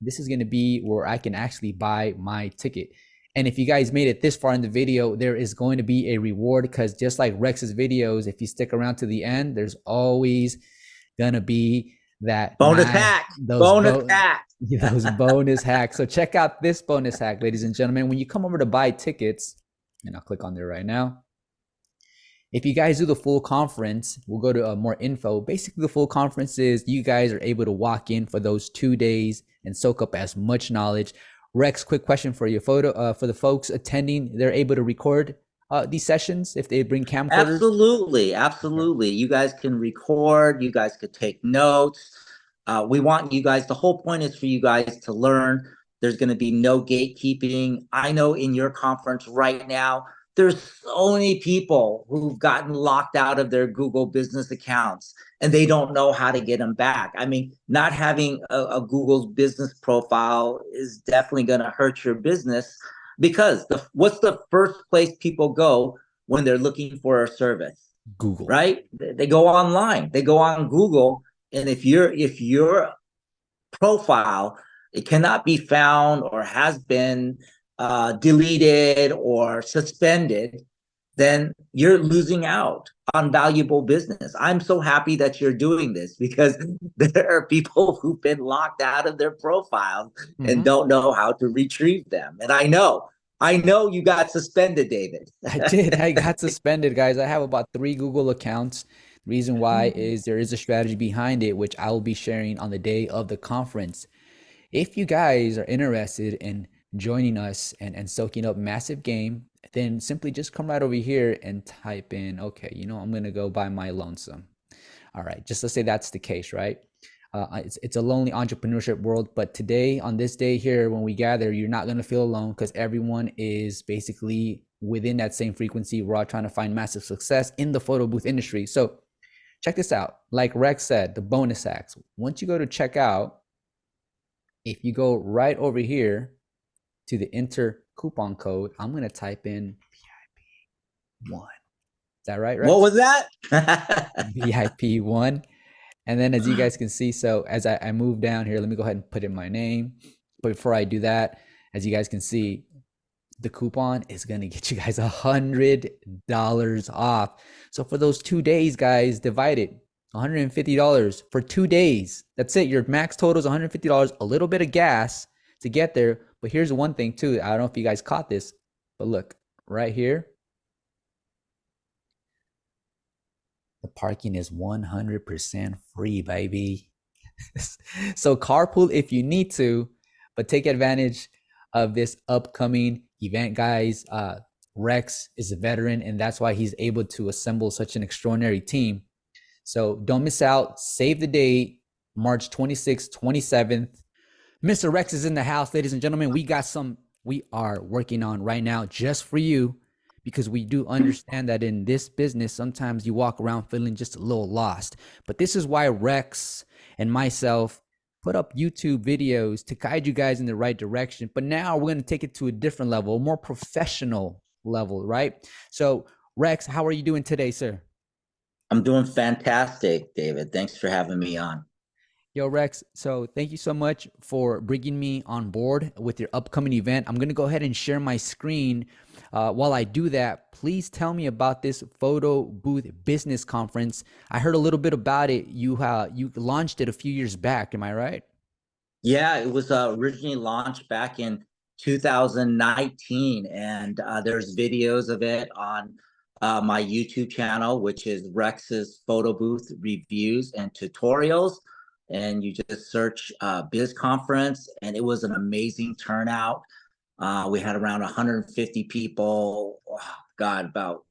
this is going to be where I can actually buy my ticket. And if you guys made it this far in the video, there is going to be a reward, because just like Rex's videos, if you stick around to the end, there's always going to be that Bonus hack. Bonus hack. those bonus hacks. So check out this bonus hack, ladies and gentlemen. When you come over to buy tickets, and I'll click on there right now. If you guys do the full conference, we'll go to more info. Basically, the full conference is you guys are able to walk in for those 2 days and soak up as much knowledge. Rex, quick question for you. For the folks attending, they're able to record these sessions if they bring camcorders? Absolutely. Okay. Absolutely. You guys can record, you guys could take notes. We want you guys, the whole point is for you guys to learn. There's going to be no gatekeeping. I know in your conference right now, there's so many people who've gotten locked out of their Google business accounts and they don't know how to get them back. I mean, not having a Google's business profile is definitely going to hurt your business, because what's the first place people go when they're looking for a service? Google. Right? They go online. They go on Google, and if your profile, it cannot be found or has been deleted or suspended, then you're losing out on valuable business. I'm so happy that you're doing this, because there are people who've been locked out of their profiles and don't know how to retrieve them. And I know you got suspended, David. I did. I got suspended, guys. I have about 3 Google accounts. Reason why is there is a strategy behind it, which I will be sharing on the day of the conference. If you guys are interested in joining us and soaking up massive game, then simply just come right over here and type in, okay, I'm going to go buy my lonesome. All right, just let's say that's the case, right? It's a lonely entrepreneurship world, but today, on this day here, when we gather, you're not going to feel alone, because everyone is basically within that same frequency. We're all trying to find massive success in the photo booth industry. So check this out. Like Rex said, the bonus hacks. Once you go to checkout, if you go right over here to the enter coupon code, I'm going to type in VIP1. Is that right, What Rex? was that? VIP1. And then as you guys can see, so as I move down here, let me go ahead and put in my name. But before I do that, as you guys can see, the coupon is going to get you guys $100 off. So for those 2 days, guys, divide it. $150 for 2 days. That's it. Your max total is $150, a little bit of gas to get there. But here's the one thing too. I don't know if you guys caught this, but look right here. The parking is 100% free, baby. So carpool if you need to, but take advantage of this upcoming event, guys. Rex is a veteran, and that's why he's able to assemble such an extraordinary team. So don't miss out. Save the date, March 26th, 27th. Mr. Rex is in the house, ladies and gentlemen. We are working on right now just for you, because we do understand that in this business, sometimes you walk around feeling just a little lost. But this is why Rex and myself put up YouTube videos to guide you guys in the right direction. But now we're going to take it to a different level, a more professional level, right? So Rex, how are you doing today, sir? I'm doing fantastic, David. Thanks for having me on. Yo, Rex, so thank you so much for bringing me on board with your upcoming event. I'm going to go ahead and share my screen. While I do that, please tell me about this photo booth business conference. I heard a little bit about it. You launched it a few years back. Am I right? Yeah, it was originally launched back in 2019, and there's videos of it on my YouTube channel, which is Rex's Photo Booth Reviews and Tutorials. And you just search Biz Conference, and it was an amazing turnout. We had around 150 people. Oh, God, about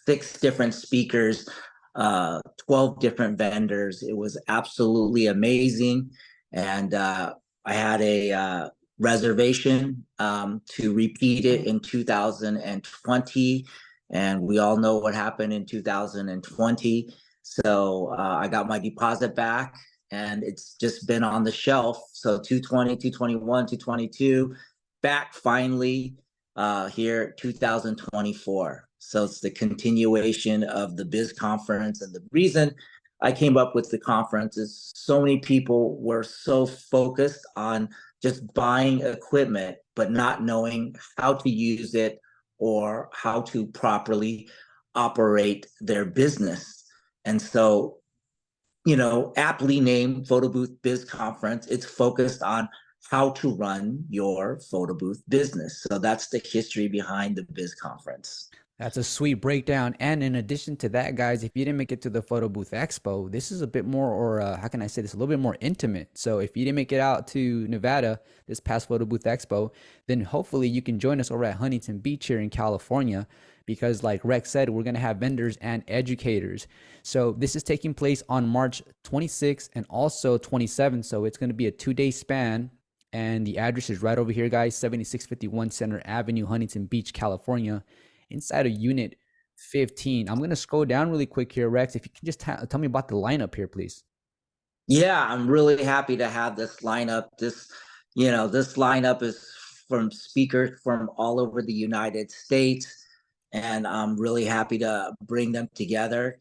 6 different speakers, 12 different vendors. It was absolutely amazing. And I had a reservation to repeat it in 2020. And we all know what happened in 2020. So I got my deposit back, and it's just been on the shelf. So 220, 221, 222, back finally here 2024. So it's the continuation of the Biz Conference. And the reason I came up with the conference is so many people were so focused on just buying equipment, but not knowing how to use it or how to properly operate their business. And so, aptly named Photo Booth Biz Conference, it's focused on how to run your photo booth business. So that's the history behind the Biz Conference. That's a sweet breakdown. And in addition to that, guys, if you didn't make it to the Photo Booth Expo, this is a bit more, or how can I say this, a little bit more intimate. So if you didn't make it out to Nevada this past Photo Booth Expo, then hopefully you can join us over at Huntington Beach here in California. Because, like Rex said, we're going to have vendors and educators. So this is taking place on March 26th and also 27th. So it's going to be a 2-day span. And the address is right over here, guys, 7651 Center Avenue, Huntington Beach, California, inside of Unit 15. I'm going to scroll down really quick here, Rex. If you can just tell me about the lineup here, please. Yeah, I'm really happy to have this lineup. This lineup is from speakers from all over the United States, and I'm really happy to bring them together.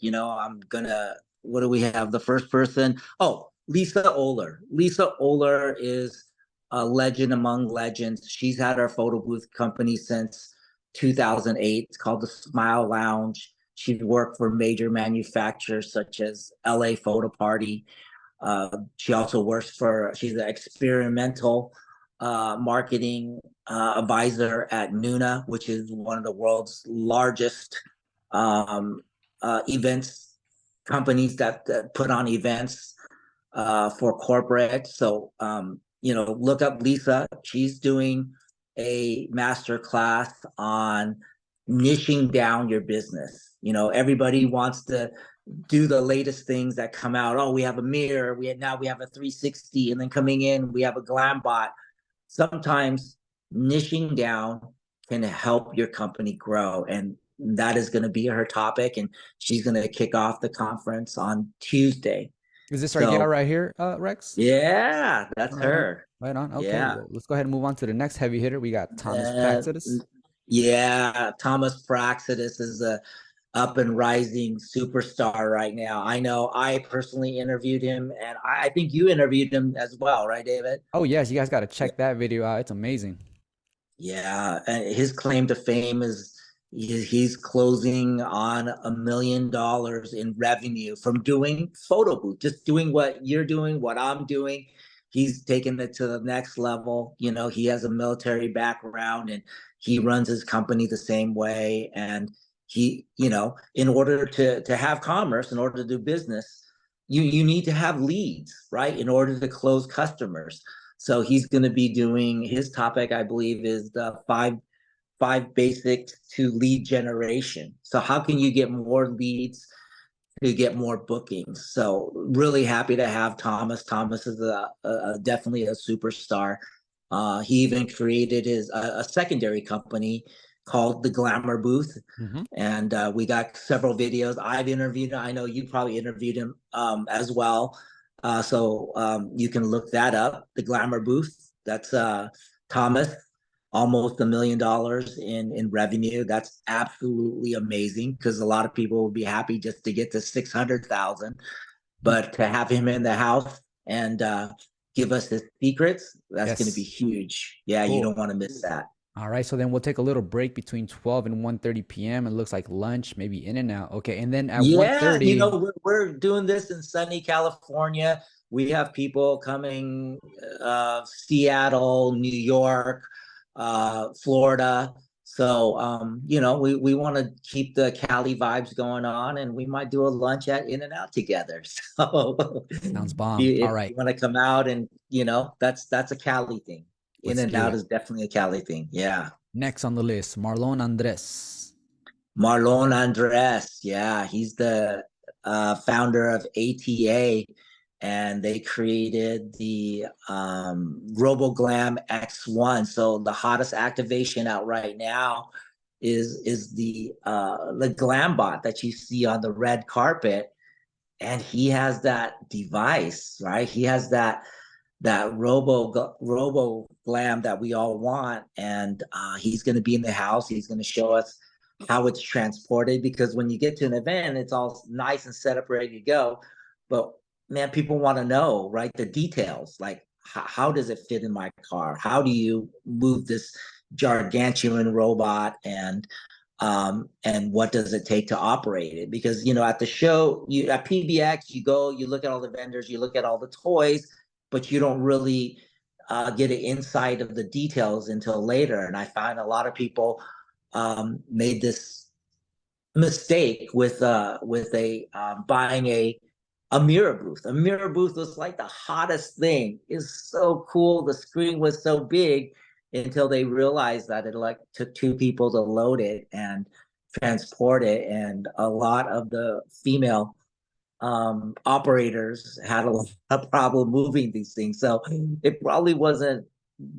What do we have? The first person, oh, Lisa Oler. Lisa Oler is a legend among legends. She's had her photo booth company since 2008. It's called the Smile Lounge. She's worked for major manufacturers such as LA Photo Party. She also she's an experimental marketing advisor at Nuna, which is one of the world's largest events companies that put on events for corporate. So, look up Lisa. She's doing a master class on niching down your business. Everybody wants to do the latest things that come out. Oh, we have a mirror. We have a 360, and then coming in, we have a glam bot. Sometimes niching down can help your company grow. And that is going to be her topic. And she's going to kick off the conference on Tuesday. Is this our gal So right here, Rex? yeah, that's Right on. her. Right on. Okay, Yeah. well, let's go ahead and move on to the next heavy hitter. We got Thomas Uh, Praxidis. yeah, Thomas Praxidis is a up and rising superstar right now. I know I personally interviewed him, and I think you interviewed him as well, right, David? Oh, yes, you guys got to check that video out. It's amazing. Yeah, and his claim to fame is he's closing on $1 million in revenue from doing photo booth, just doing what you're doing, what I'm doing. He's taken it to the next level. He has a military background and he runs his company the same way. And in order to have commerce, in order to do business, you need to have leads, right? In order to close customers. So he's going to be doing his topic, I believe, is the five basics to lead generation. So how can you get more leads to get more bookings? So really happy to have Thomas. Thomas is definitely a superstar. He even created a secondary company called the Glamour Booth, Hmm. and we got several videos. I've interviewed him. I know you probably interviewed him as well. So you can look that up. The Glamour Booth. That's Thomas. Almost $1 million in revenue. That's absolutely amazing because a lot of people will be happy just to get to 600,000, but to have him in the house and give us his secrets, that's going to be Yes. huge. Yeah, you Cool. don't want to miss that. All right, so then we'll take a little break between 12 and 1:30 p.m. It looks like lunch, maybe in and out. Okay, and then at Yeah, 1:30, we're doing this in sunny California. We have people coming, Seattle, New York, Florida. So, we want to keep the Cali vibes going on, and we might do a lunch at In and Out together. So, sounds if bomb. you, All if right, you want to come out, and that's a Cali thing. In let's and do Out it. is definitely a Cali thing. Yeah. Next on the list, Marlon Andres. Marlon Andres, yeah, he's the founder of ATA, and they created the RoboGlam X1. So the hottest activation out right now is the glam bot that you see on the red carpet, and he has that device, right? He has that robo glam that we all want, and he's going to be in the house. He's going to show us how it's transported, because when you get to an event, it's all nice and set up, ready to go. but man, people want to know, right? The details, like how does it fit in my car? How do you move this gargantuan robot, and what does it take to operate it? Because at the show, you at PBX, you go, you look at all the vendors, you look at all the toys, but you don't really get an insight of the details until later. And I find a lot of people made this mistake with a buying a mirror booth. A mirror booth was like the hottest thing. It's so cool. The screen was so big until they realized that it like took two people to load it and transport it, and a lot of the female operators had a problem moving these things. So it probably wasn't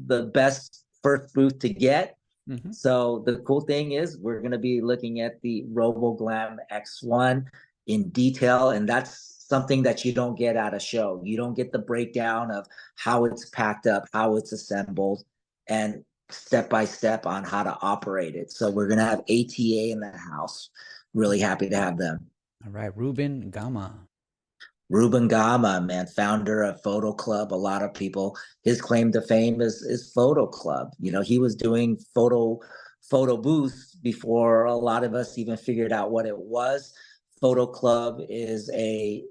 the best first booth to get. Hmm. So the cool thing is we're going to be looking at the RoboGlam X1 in detail, and that's something that you don't get at a show. You don't get the breakdown of how it's packed up, how it's assembled, and step by step on how to operate it. So we're going to have ATA in the house. Really happy to have them. All right, Ruben Gama. Ruben Gama, man, founder of Photo Club. A lot of people, his claim to fame is Photo Club. He was doing photo booths before a lot of us even figured out what it was. Photo Club is a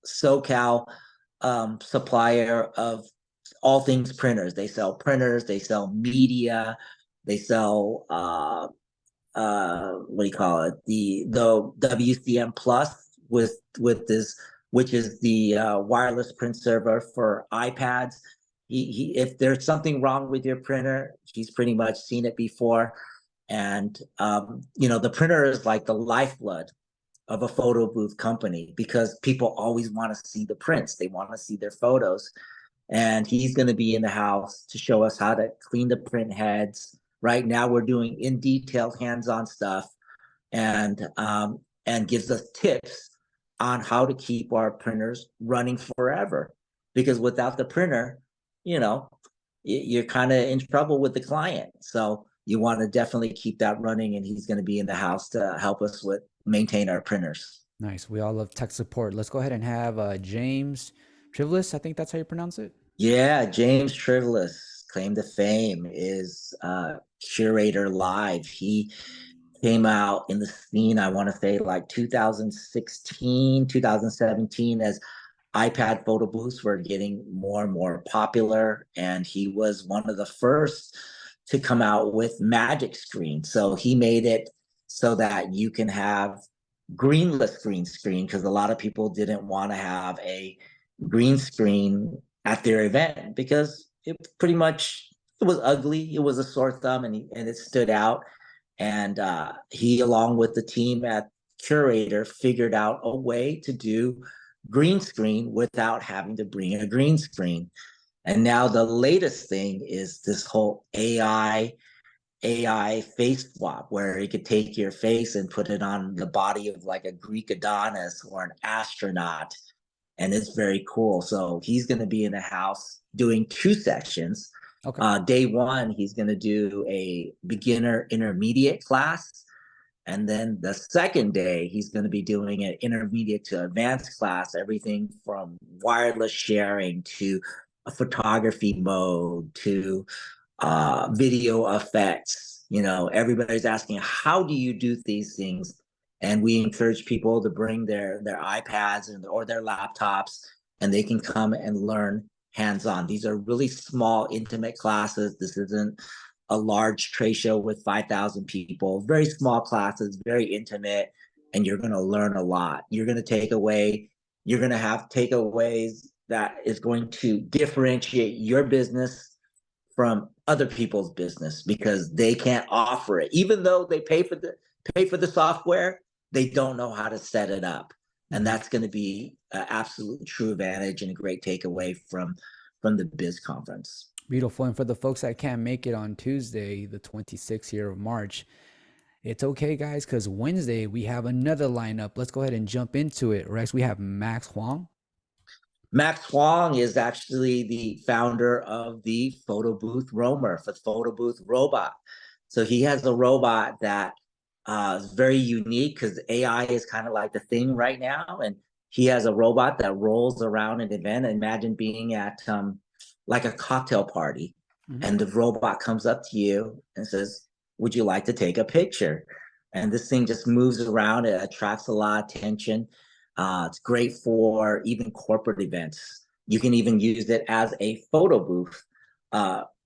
SoCal supplier of all things printers. They sell printers, they sell media, they sell what do you call it, the WCM Plus with this, which is the wireless print server for iPads. If there's something wrong with your printer, he's pretty much seen it before. And the printer is like the lifeblood of a photo booth company, because people always want to see the prints, they want to see their photos. And he's going to be in the house to show us how to clean the print heads. Right now, we're doing in detail, hands-on stuff, and gives us tips on how to keep our printers running forever. Because without the printer, you know, you're kind of in trouble with the client. So you want to definitely keep that running, and he's going to be in the house to help us with maintain our printers. Nice. We all love tech support. Let's go ahead and have James Trivelis. I think that's how you pronounce it. Yeah, James Trivelis, claim to fame, is Curator Live. He came out in the scene, I want to say like 2016, 2017, as iPad photo booths were getting more and more popular. And he was one of the first to come out with magic screen. So he made it so that you can have greenless green screen, because a lot of people didn't want to have a green screen at their event because it was ugly. It was a sore thumb, and it stood out. And he, along with the team at Curator, figured out a way to do green screen without having to bring a green screen. And now the latest thing is this whole AI face swap, where he could take your face and put it on the body of like a Greek Adonis or an astronaut. And it's very cool. So he's going to be in the house doing two sections. Okay. Day one, he's going to do a beginner intermediate class. And then the second day, he's going to be doing an intermediate to advanced class, everything from wireless sharing to a photography mode to video effects. Everybody's asking, how do you do these things? And we encourage people to bring their iPads or their laptops, and they can come and learn hands-on. These are really small, intimate classes. This isn't a large trade show with 5,000 people. Very small classes, very intimate, and you're going to learn a lot. You're going to have takeaways that is going to differentiate your business from other people's business, because they can't offer it. Even though they pay for the software, they don't know how to set it up. And Hmm. that's going to be an absolute true advantage and a great takeaway from the biz conference. Beautiful. And for the folks that can't make it on Tuesday, the 26th here of March, it's okay, guys, because Wednesday we have another lineup. Let's go ahead and jump into it. Rex, we have Max Huang. Max Huang is actually the founder of the photo booth roamer, for photo booth robot. So he has a robot that is very unique, because AI is kind of like the thing right now. And He has a robot that rolls around an event. Imagine being at like a cocktail party, Mm-hmm. and the robot comes up to you and says, "Would you like to take a picture?" And this thing just moves around. It attracts a lot of attention. It's great for even corporate events. You can even use it as a photo booth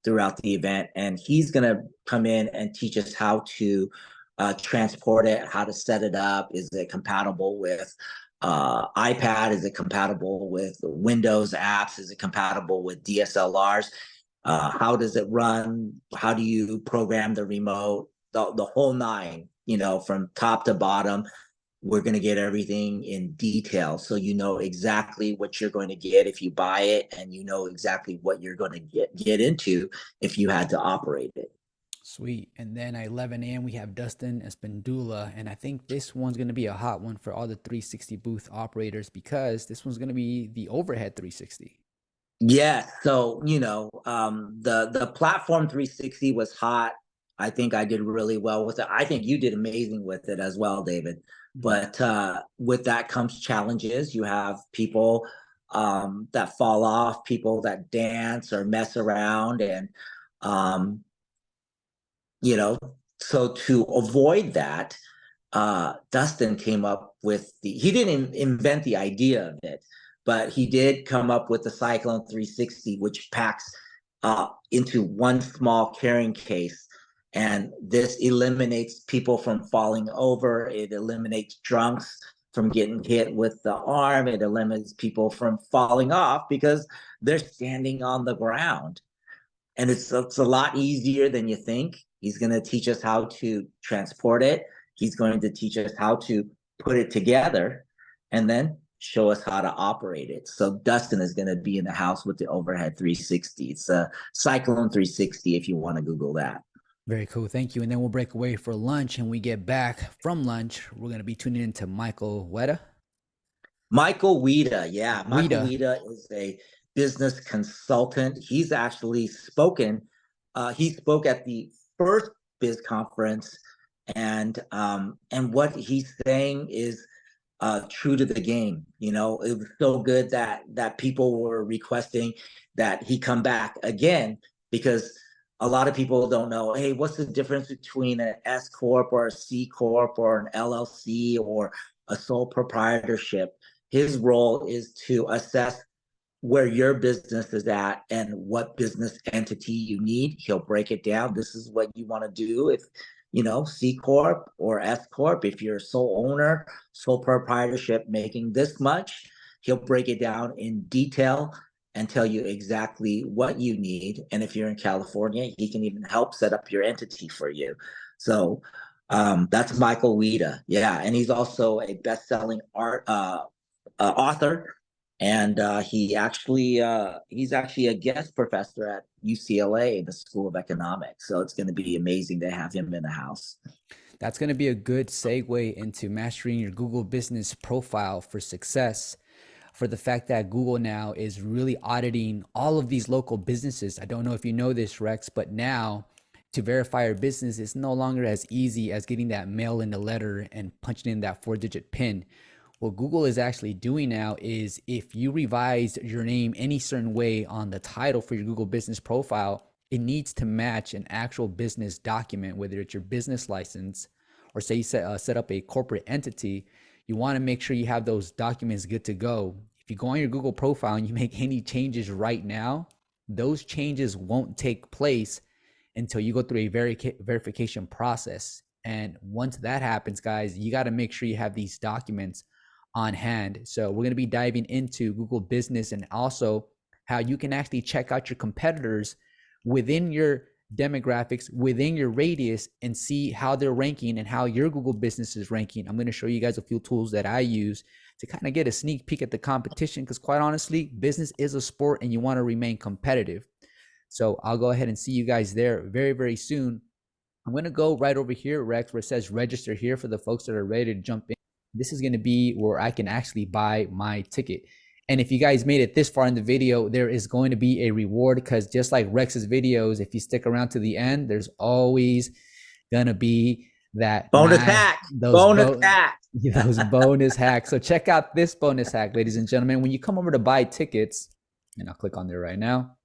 throughout the event. And he's going to come in and teach us how to transport it, how to set it up. Is it compatible with iPad? Is it compatible with Windows apps? Is it compatible with DSLRs? How does it run? How do you program the remote? The whole nine, from top to bottom. We're going to get everything in detail, so you know exactly what you're going to get if you buy it, and you know exactly what you're going to get into if you had to operate it. Sweet. And then at 11 a.m., we have Dustin Espendula. And I think this one's going to be a hot one for all the 360 booth operators because this one's going to be the overhead 360. Yeah, so the platform 360 was hot. I think I did really well with it. I think you did amazing with it as well, David. Mhm. But with that comes challenges. You have people that fall off, people that dance or mess around, and um, you know, so to avoid that, Dustin came up with he didn't invent the idea of it, but he did come up with the Cyclone 360, which packs into one small carrying case. And this eliminates people from falling over. It eliminates drunks from getting hit with the arm. It eliminates people from falling off because they're standing on the ground, and it's a lot easier than you think. He's going to teach us how to transport it. He's going to teach us how to put it together, and then show us how to operate it. So Dustin is going to be in the house with the overhead 360. It's a Cyclone 360 if you want to Google that. Very cool. Thank you. And then we'll break away for lunch. And we get back from lunch. We're going to be tuning into Michael Weta. Michael Weta, yeah, Michael Weta. Weta is a business consultant. He's actually spoken. He spoke at the first biz conference, and what he's saying is true to the game. It was so good that people were requesting that he come back again, because a lot of people don't know. Hey, what's the difference between an S corp or a C corp or an LLC or a sole proprietorship? His role is to assess where your business is at and what business entity you need. He'll break it down. This is what you want to do if, C Corp or S Corp. If you're a sole owner, sole proprietorship making this much, he'll break it down in detail and tell you exactly what you need. And if you're in California, he can even help set up your entity for you. So that's Michael Weta. Yeah. And he's also a best-selling author, and he's actually a guest professor at UCLA, the School of Economics. So it's going to be amazing to have him in the house. That's going to be a good segue into mastering your Google business profile for success. For the fact that Google now is really auditing all of these local businesses. I don't know if you know this, Rex, but now to verify your business is no longer as easy as getting that mail in the letter and punching in that 4-digit PIN. What Google is actually doing now is if you revise your name any certain way on the title for your Google business profile, it needs to match an actual business document, whether it's your business license or say you set up a corporate entity. You want to make sure you have those documents good to go. If you go on your Google profile and you make any changes right now, those changes won't take place until you go through a verification process. And once that happens, guys, you got to make sure you have these documents on hand. So we're going to be diving into Google Business and also how you can actually check out your competitors within your demographics, within your radius, and see how they're ranking and how your Google business is ranking. I'm going to show you guys a few tools that I use to kind of get a sneak peek at the competition, because quite honestly, business is a sport and you want to remain competitive. So I'll go ahead and see you guys there very, very soon. I'm going to go right over here, Rex, where it says register here for the folks that are ready to jump in. This is going to be where I can actually buy my ticket. And if you guys made it this far in the video, there is going to be a reward, because just like Rex's videos, if you stick around to the end, there's always going to be that Bonus hack, those bonus hack. those bonus hacks. So check out this bonus hack, ladies and gentlemen. When you come over to buy tickets, and I'll click on there right now.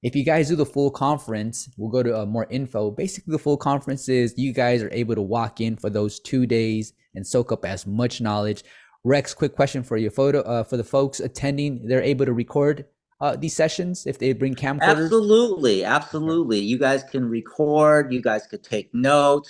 If you guys do the full conference, we'll go to more info. Basically, the full conference is you guys are able to walk in for those 2 days and soak up as much knowledge. Rex, quick question for you. For the folks attending, they're able to record these sessions if they bring camcorders. Absolutely, Okay. absolutely. You guys can record, you guys could take notes.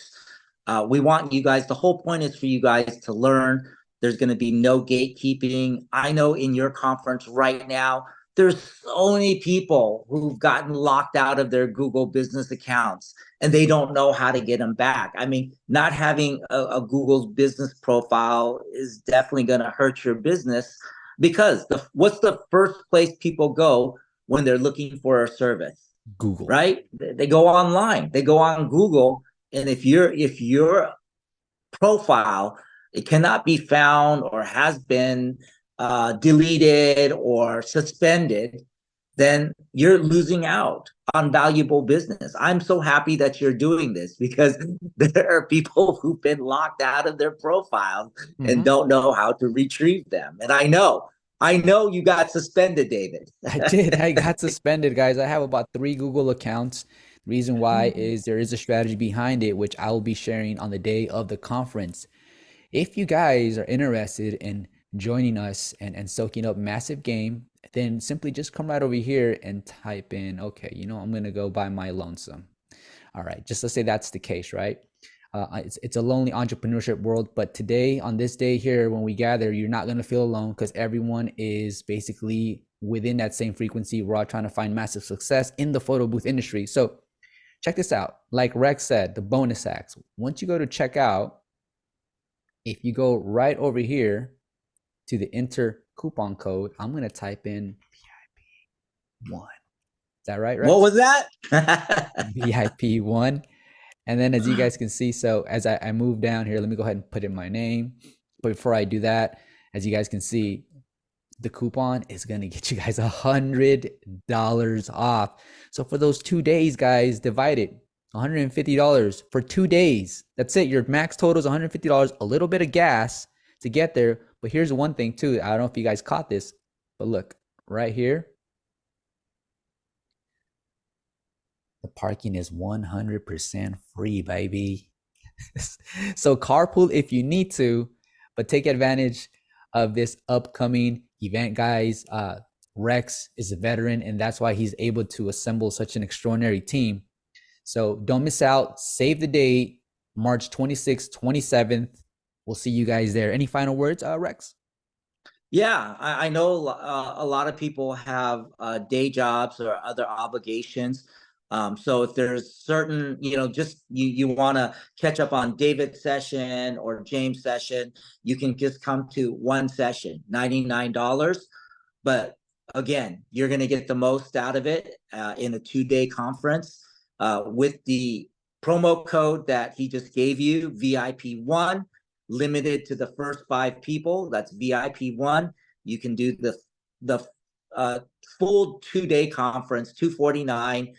We want you guys, the whole point is for you guys to learn. There's going to be no gatekeeping. I know in your conference right now, there's so many people who've gotten locked out of their Google business accounts and they don't know how to get them back. I mean, not having a Google business profile is definitely going to hurt your business because what's the first place people go when they're looking for a service, Google. right? They go online, they go on Google, and if your profile it cannot be found or has been deleted or suspended, then you're losing out on valuable business. I'm so happy that you're doing this because there are people who've been locked out of their profiles and Mm-hmm. don't know how to retrieve them. And I know you got suspended, David. I did. I got suspended, guys. I have about 3 Google accounts. Reason why is there is a strategy behind it, which I will be sharing on the day of the conference. If you guys are interested in joining us and soaking up massive game, then simply just come right over here and type in, okay, I'm going to go by my lonesome. All right, just let's say that's the case, right? It's a lonely entrepreneurship world, but today, on this day here, when we gather, you're not going to feel alone because everyone is basically within that same frequency. We're all trying to find massive success in the photo booth industry. So check this out. Like Rex said, the bonus hacks. Once you go to checkout, if you go right over here to the enter coupon code, I'm going to type in VIP1. Is that right, What Rex? was that? VIP1. And then as you guys can see, so as I move down here, let me go ahead and put in my name. But before I do that, as you guys can see, the coupon is going to get you guys $100 off. So for those 2 days, guys, divide it. $150 for 2 days. That's it. Your max total is $150, a little bit of gas to get there. But here's one thing too. I don't know if you guys caught this, but look right here. The parking is 100% free, baby. So carpool if you need to, but take advantage of this upcoming event, guys. Rex is a veteran, and that's why he's able to assemble such an extraordinary team. So don't miss out. Save the date, March 26th, 27th. We'll see you guys there. Any final words, Rex? Yeah, I know a lot of people have day jobs or other obligations. So if there's certain, just you want to catch up on David's session or James' session, you can just come to one session, $99. But again, you're going to get the most out of it in a 2-day conference with the promo code that he just gave you, VIP1, limited to the first 5 people. That's VIP1. You can do the uh, full 2-day conference, 249,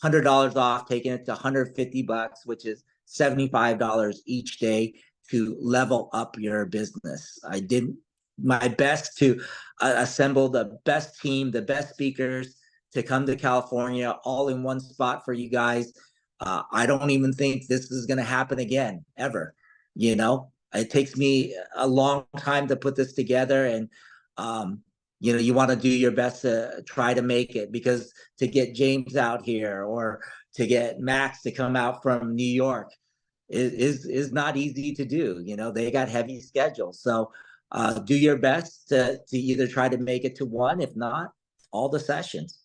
$100 off, taking it to $150, which is $75 each day to level up your business. I did my best to assemble the best team, the best speakers to come to California all in one spot for you guys. I don't even think this is going to happen again, ever. It takes me a long time to put this together, and you want to do your best to try to make it, because to get James out here or to get Max to come out from New York is not easy to do. They got heavy schedules, so do your best to either try to make it to one, if not all the sessions.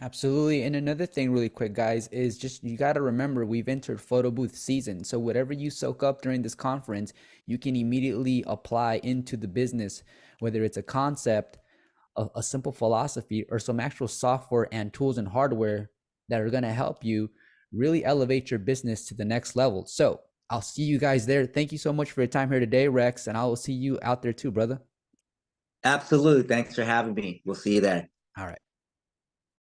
Absolutely. And another thing, really quick, guys, is just you got to remember we've entered photo booth season. So whatever you soak up during this conference, you can immediately apply into the business, whether it's a concept, a simple philosophy, or some actual software and tools and hardware that are going to help you really elevate your business to the next level. So I'll see you guys there. Thank you so much for your time here today, Rex, and I will see you out there too, brother. Absolutely. Thanks for having me. We'll see you there. All right.